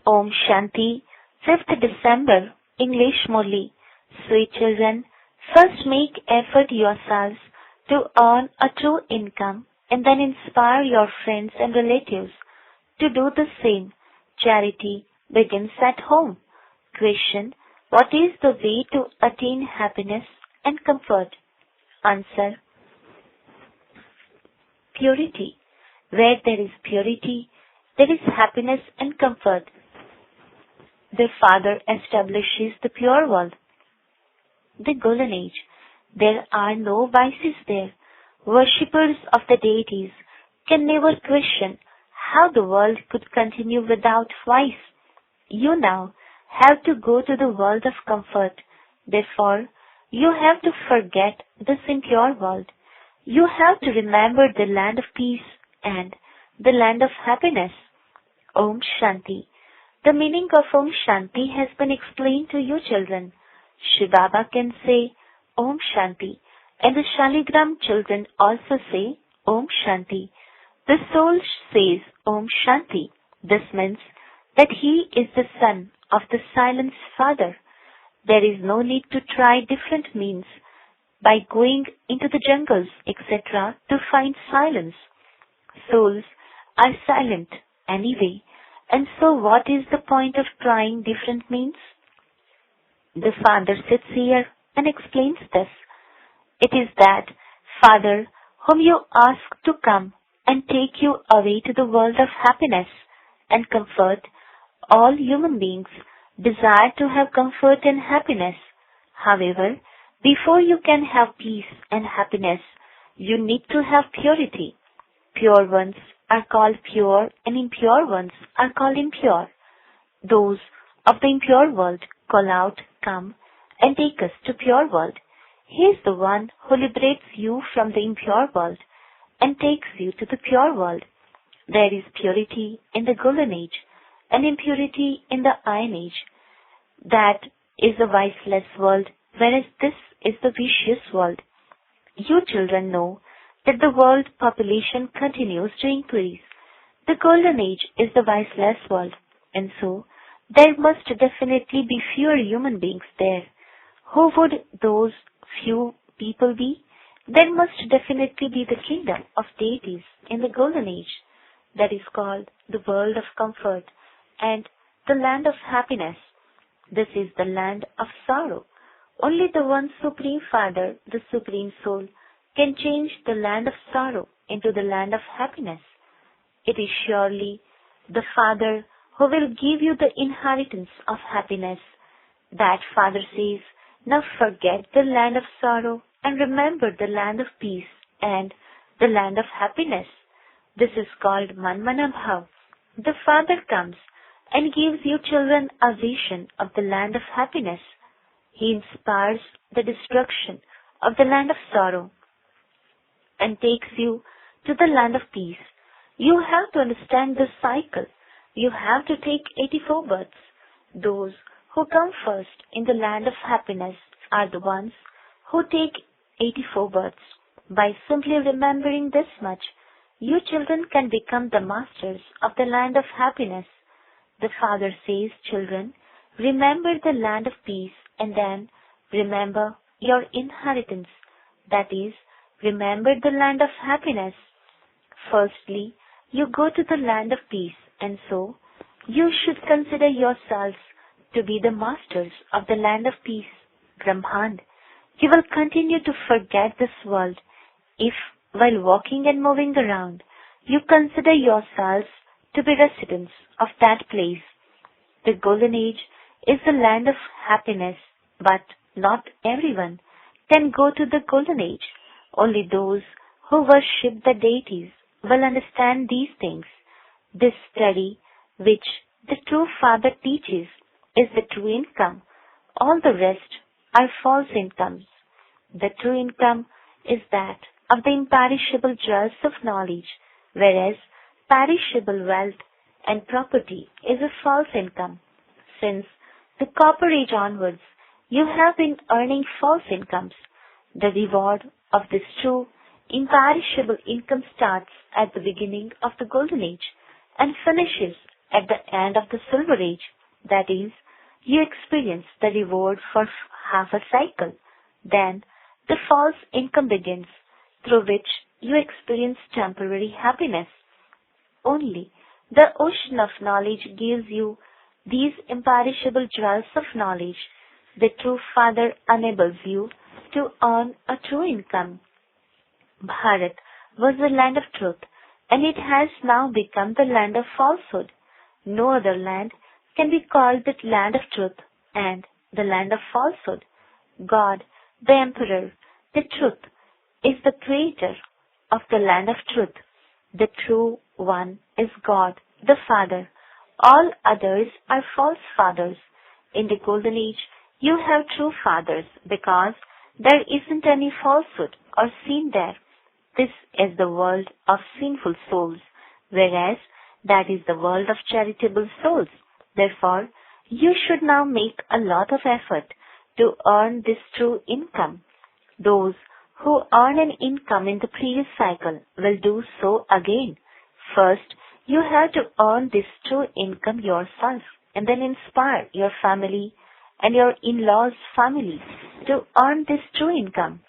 Om Shanti, 5th December, English Murli. Sweet children, first make effort yourselves to earn a true income and then inspire your friends and relatives to do the same. Charity begins at home. Question: what is the way to attain happiness and comfort? Answer: purity. Where there is purity, there is happiness and comfort. The Father establishes the pure world, the golden age. There are no vices there. Worshippers of the deities can never question how the world could continue without vice. You now have to go to the world of comfort. Therefore, you have to forget this impure world. You have to remember the land of peace and the land of happiness. Om Shanti. The meaning of Om Shanti has been explained to you children. Shri Baba can say Om Shanti, and the Shaligram children also say Om Shanti. The soul says Om Shanti. This means that he is the son of the silent Father. There is no need to try different means by going into the jungles, etc., to find silence. Souls are silent anyway, and so what is the point of trying different means? The Father sits here and explains this. It is that Father whom you ask to come and take you away to the world of happiness and comfort. All human beings desire to have comfort and happiness. However, before you can have peace and happiness, you need to have purity. Pure ones are called pure and impure ones are called impure. Those of the impure world call out, come and take us to pure world. He is the one who liberates you from the impure world and takes you to the pure world. There is purity in the golden age and impurity in the iron age. That is the viceless world, whereas this is the vicious world. You children know that the world population continues to increase. The golden age is the viceless world, and so there must definitely be fewer human beings there. Who would those few people be? There must definitely be the kingdom of deities in the golden age. That is called the world of comfort and the land of happiness. This is the land of sorrow. Only the one Supreme Father, the Supreme Soul, can change the land of sorrow into the land of happiness. It is surely the Father who will give you the inheritance of happiness. That Father says, now forget the land of sorrow and remember the land of peace and the land of happiness. This is called Manmana Bhav. The Father comes and gives you children a vision of the land of happiness. He inspires the destruction of the land of sorrow and takes you to the land of peace. You have to understand this cycle. You have to take 84 births. Those who come first in the land of happiness are the ones who take 84 births. By simply remembering this much, you children can become the masters of the land of happiness. The Father says, children, remember the land of peace and then remember your inheritance. That is, remember the land of happiness. Firstly, you go to the land of peace, and so you should consider yourselves to be the masters of the land of peace, Brahman. You will continue to forget this world if, while walking and moving around, you consider yourselves to be residents of that place. The golden age is the land of happiness, but not everyone can go to the golden age. Only those who worship the deities will understand these things. This study, which the true Father teaches, is the true income. All the rest are false incomes. The true income is that of the imperishable jewels of knowledge, whereas perishable wealth and property is a false income. Since the Copper Age onwards, you have been earning false incomes. The reward of this true, imperishable income starts at the beginning of the Golden Age and finishes at the end of the Silver Age. That is, you experience the reward for half a cycle. Then, the false income begins, through which you experience temporary happiness. Only the ocean of knowledge gives you these imperishable jewels of knowledge. The true Father enables you to earn a true income. Bharat was the land of truth, and it has now become the land of falsehood. No other land can be called the land of truth and the land of falsehood. God, the Emperor, the truth, is the creator of the land of truth. The true one is God, the Father. All others are false fathers. In the Golden Age, you have true fathers because there isn't any falsehood or sin there. This is the world of sinful souls, whereas that is the world of charitable souls. Therefore, you should now make a lot of effort to earn this true income. Those who earn an income in the previous cycle will do so again. First, you have to earn this true income yourself and then inspire your family and your in-laws' family to earn this true income.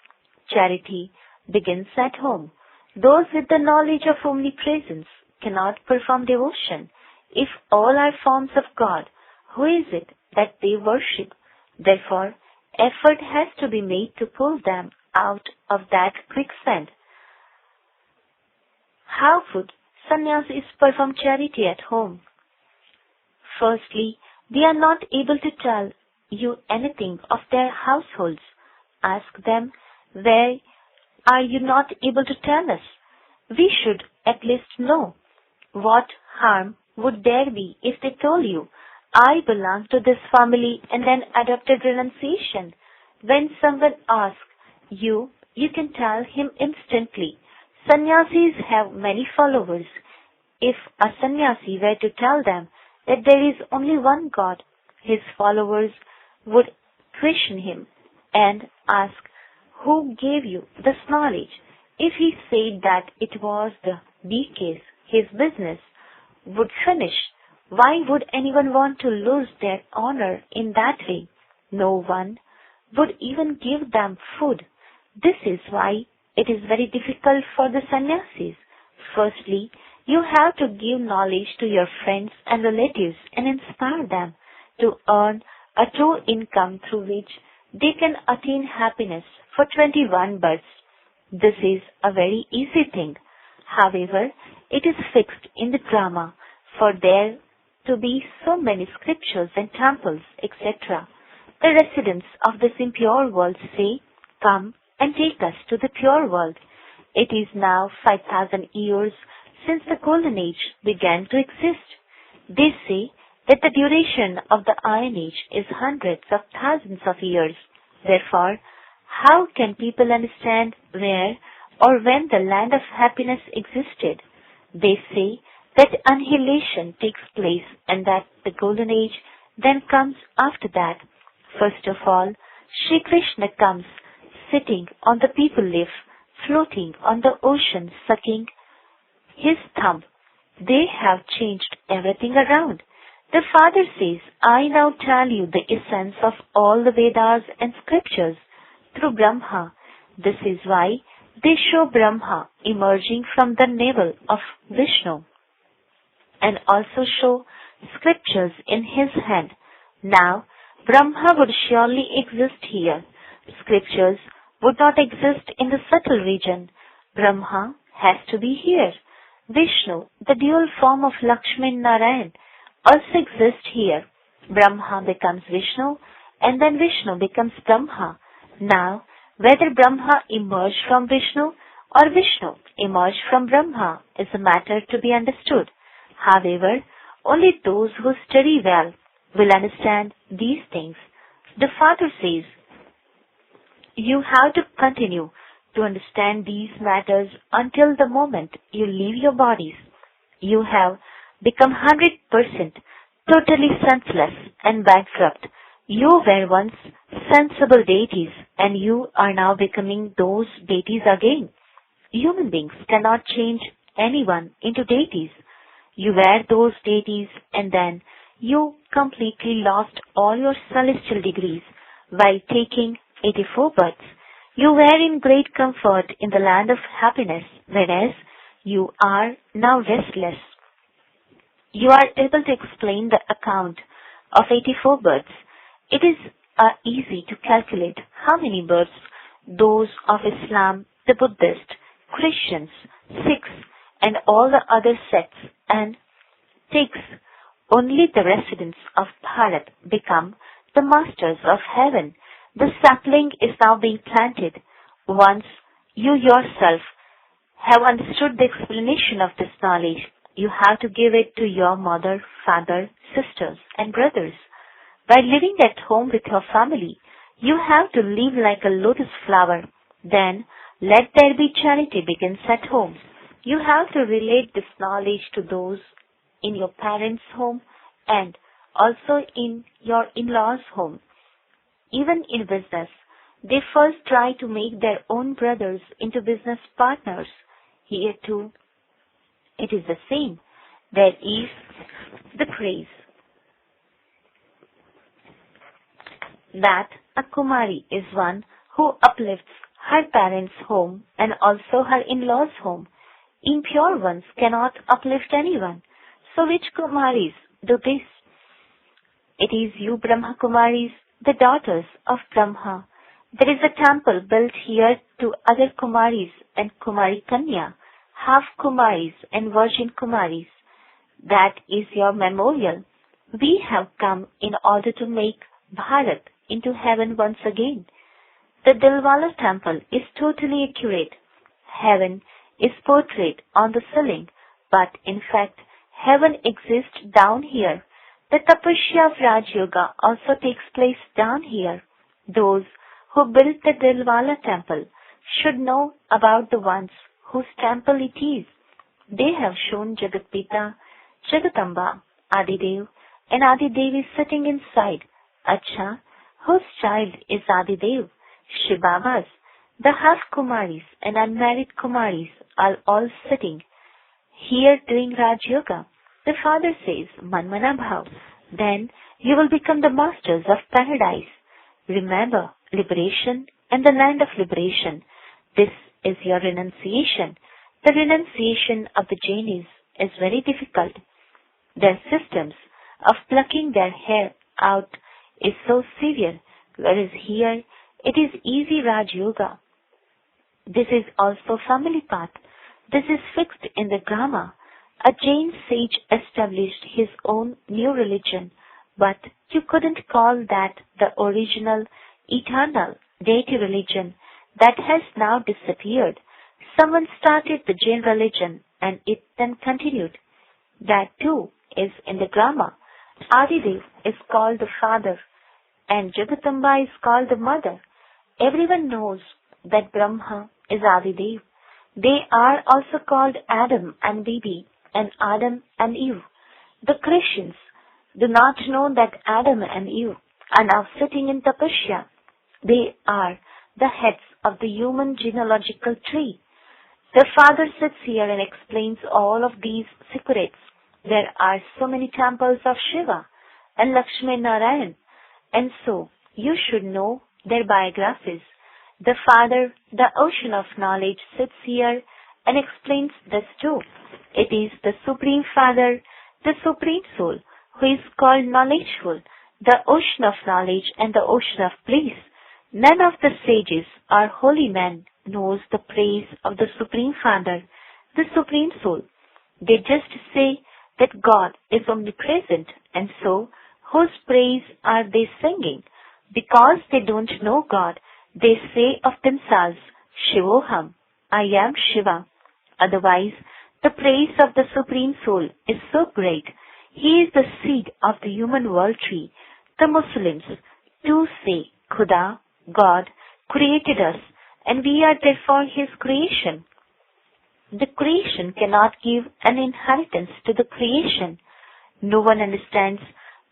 Charity begins at home. Those with the knowledge of omnipresence cannot perform devotion. If all are forms of God, who is it that they worship? Therefore, effort has to be made to pull them out of that quicksand. How would sannyasis perform charity at home? Firstly, they are not able to tell you anything of their households. Ask them, why are you not able to tell us? We should at least know. What harm would there be if they told you, I belong to this family and then adopted renunciation? When someone asks you, you can tell him instantly. Sannyasis have many followers. If a sannyasi were to tell them that there is only one God, his followers would question him and ask, who gave you this knowledge? If he said that it was the BK's, his business would finish. Why would anyone want to lose their honor in that way? No one would even give them food. This is why it is very difficult for the sannyasis. Firstly, you have to give knowledge to your friends and relatives and inspire them to earn a true income through which they can attain happiness for 21 births. This is a very easy thing. However, it is fixed in the drama for there to be so many scriptures and temples, etc. The residents of this impure world say, come and take us to the pure world. It is now 5,000 years since the Golden Age began to exist. They say that the duration of the Iron Age is hundreds of thousands of years. Therefore, how can people understand where or when the land of happiness existed? They say that annihilation takes place and that the Golden Age then comes after that. First of all, Sri Krishna comes, sitting on the people leaf, floating on the ocean, sucking his thumb. They have changed everything around. The Father says, I now tell you the essence of all the Vedas and scriptures through Brahma. This is why they show Brahma emerging from the navel of Vishnu and also show scriptures in his hand. Now, Brahma would surely exist here. Scriptures would not exist in the subtle region. Brahma has to be here. Vishnu, the dual form of Lakshmi and Narayan, also exists here. Brahma becomes Vishnu and then Vishnu becomes Brahma. Now, whether Brahma emerged from Vishnu or Vishnu emerged from Brahma is a matter to be understood. However, only those who study well will understand these things. The Father says, you have to continue to understand these matters until the moment you leave your bodies. You have become 100% totally senseless and bankrupt. You were once sensible deities and you are now becoming those deities again. Human beings cannot change anyone into deities. You were those deities and then you completely lost all your celestial degrees while taking 84 births. You were in great comfort in the land of happiness, whereas you are now restless. You are able to explain the account of 84 births. It is easy to calculate how many births those of Islam, the Buddhist, Christians, Sikhs, and all the other sects and takes. Only the residents of Bharat become the masters of heaven. The sapling is now being planted. Once you yourself have understood the explanation of this knowledge, you have to give it to your mother, father, sisters, and brothers. By living at home with your family, you have to live like a lotus flower. Then, let there be charity begins at home. You have to relate this knowledge to those in your parents' home and also in your in-laws' home. Even in business, they first try to make their own brothers into business partners. Here too, it is the same. There is the praise that a Kumari is one who uplifts her parents' home and also her in-laws' home. Impure ones cannot uplift anyone. So which Kumaris do this? It is you Brahma Kumaris, the daughters of Brahma. There is a temple built here to other Kumaris and Kumari Kanya, half Kumaris and Virgin Kumaris. That is your memorial. We have come in order to make Bharat into heaven once again. The Dilwala temple is totally accurate. Heaven is portrayed on the ceiling, but in fact, heaven exists down here. The tapasya of Raj Yoga also takes place down here. Those who built the Dilwala temple should know about the ones whose temple it is. They have shown Jagatpita, Jagatamba, Adidev, and Adidev is sitting inside. Acha, whose child is Adidev? Shivabas, the half Kumaris and unmarried Kumaris are all sitting here doing Raj Yoga. The father says, Manmana Bhav, then you will become the masters of paradise. Remember liberation and the land of liberation. This is your renunciation. The renunciation of the Jainis is very difficult. Their systems of plucking their hair out is so severe, whereas here it is easy Raj Yoga. This is also family path. This is fixed in the Grama. A Jain sage established his own new religion, but you couldn't call that the original, eternal deity religion that has now disappeared. Someone started the Jain religion and it then continued. That too is in the Grama. Adidev is called the father and Jagatamba is called the mother. Everyone knows that Brahma is Adidev. They are also called Adam and Bibi and Adam and Eve. The Christians do not know that Adam and Eve are now sitting in tapasya. They are the heads of the human genealogical tree. The father sits here and explains all of these secrets. There are so many temples of Shiva and Lakshmi Narayan, and so you should know their biographies. The Father, the ocean of knowledge, sits here and explains this too. It is the Supreme Father, the Supreme Soul, who is called knowledgeful, the ocean of knowledge and the ocean of bliss. None of the sages or holy men knows the praise of the Supreme Father, the Supreme Soul. They just say that God is omnipresent, and so whose praise are they singing? Because they don't know God, they say of themselves, Shivoham, I am Shiva. Otherwise, the praise of the Supreme Soul is so great. He is the seed of the human world tree. The Muslims too say, Khuda, God, created us, and we are therefore His creation. The creation cannot give an inheritance to the creation. No one understands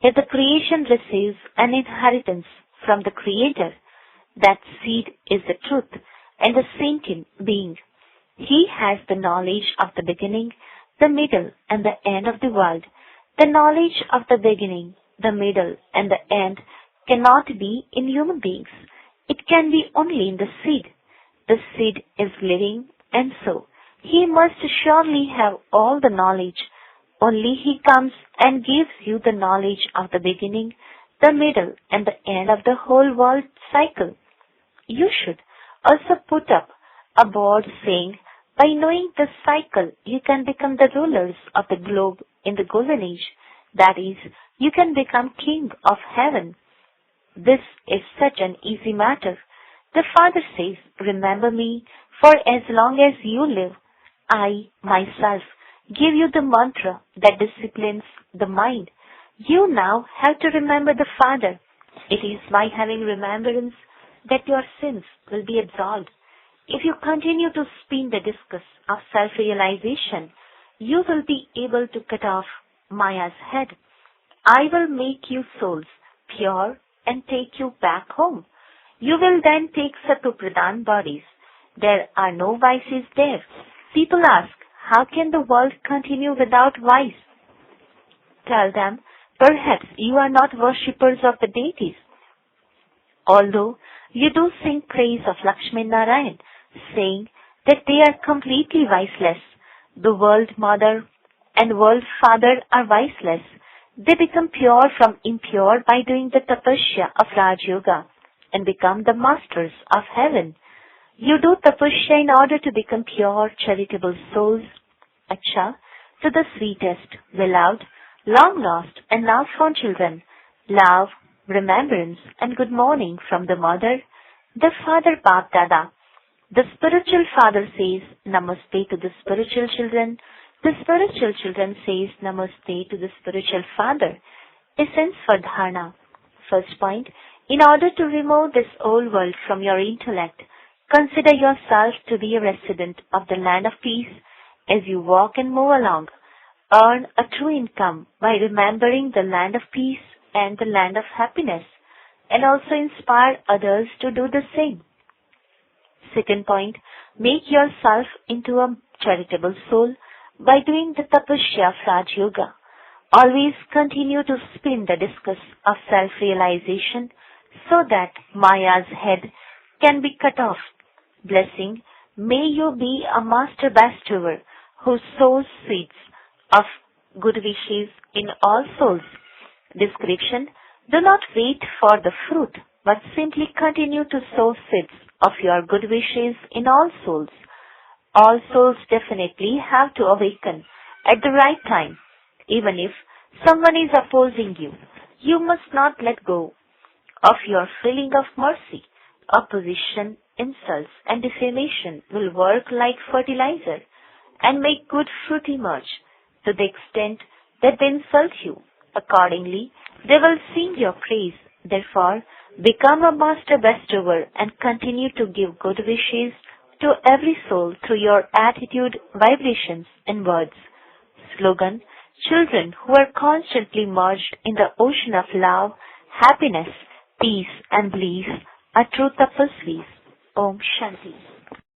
that the creation receives an inheritance from the Creator. That seed is the truth and the sentient being. He has the knowledge of the beginning, the middle, and the end of the world. The knowledge of the beginning, the middle, and the end cannot be in human beings. It can be only in the seed. The seed is living, and so he must surely have all the knowledge. Only he comes and gives you the knowledge of the beginning, the middle, and the end of the whole world cycle. You should also put up a board saying, by knowing this cycle, you can become the rulers of the globe in the golden age. That is, you can become king of heaven. This is such an easy matter. The Father says, remember me, for as long as you live, I, myself, give you the mantra that disciplines the mind. You now have to remember the Father. It is by having remembrance that your sins will be absolved. If you continue to spin the discus of self-realization, you will be able to cut off Maya's head. I will make you souls pure and take you back home. You will then take Satupradhan bodies. There are no vices there. People ask, how can the world continue without vice? Tell them, perhaps you are not worshippers of the deities. Although you do sing praise of Lakshmi Narayan, saying that they are completely viceless. The world mother and world father are viceless. They become pure from impure by doing the tapasya of Raj Yoga and become the masters of heaven. You do tapasya in order to become pure, charitable souls. Acha, to the sweetest, beloved, long lost and now found children, love, remembrance and good morning from the mother, the father Bap Dada. The spiritual father says namaste to the spiritual children. The spiritual children says namaste to the spiritual father. Essence for dharana. First point, in order to remove this old world from your intellect, consider yourself to be a resident of the land of peace as you walk and move along. Earn a true income by remembering the land of peace and the land of happiness, and also inspire others to do the same. Second point, make yourself into a charitable soul by doing the tapasya of Raj Yoga. Always continue to spin the discus of self-realization so that Maya's head can be cut off. Blessing, may you be a master bestower who sows seeds of good wishes in all souls. Description, do not wait for the fruit, but simply continue to sow seeds of your good wishes in all souls. All souls definitely have to awaken at the right time. Even if someone is opposing you, you must not let go of your feeling of mercy. Opposition, insults, and defamation will work like fertilizer and make good fruit emerge to the extent that they insult you. Accordingly, they will sing your praise. Therefore, become a master bestower and continue to give good wishes to every soul through your attitude, vibrations, and words. Slogan, children who are constantly merged in the ocean of love, happiness, peace, and bliss are true tapasvis. Om Shanti.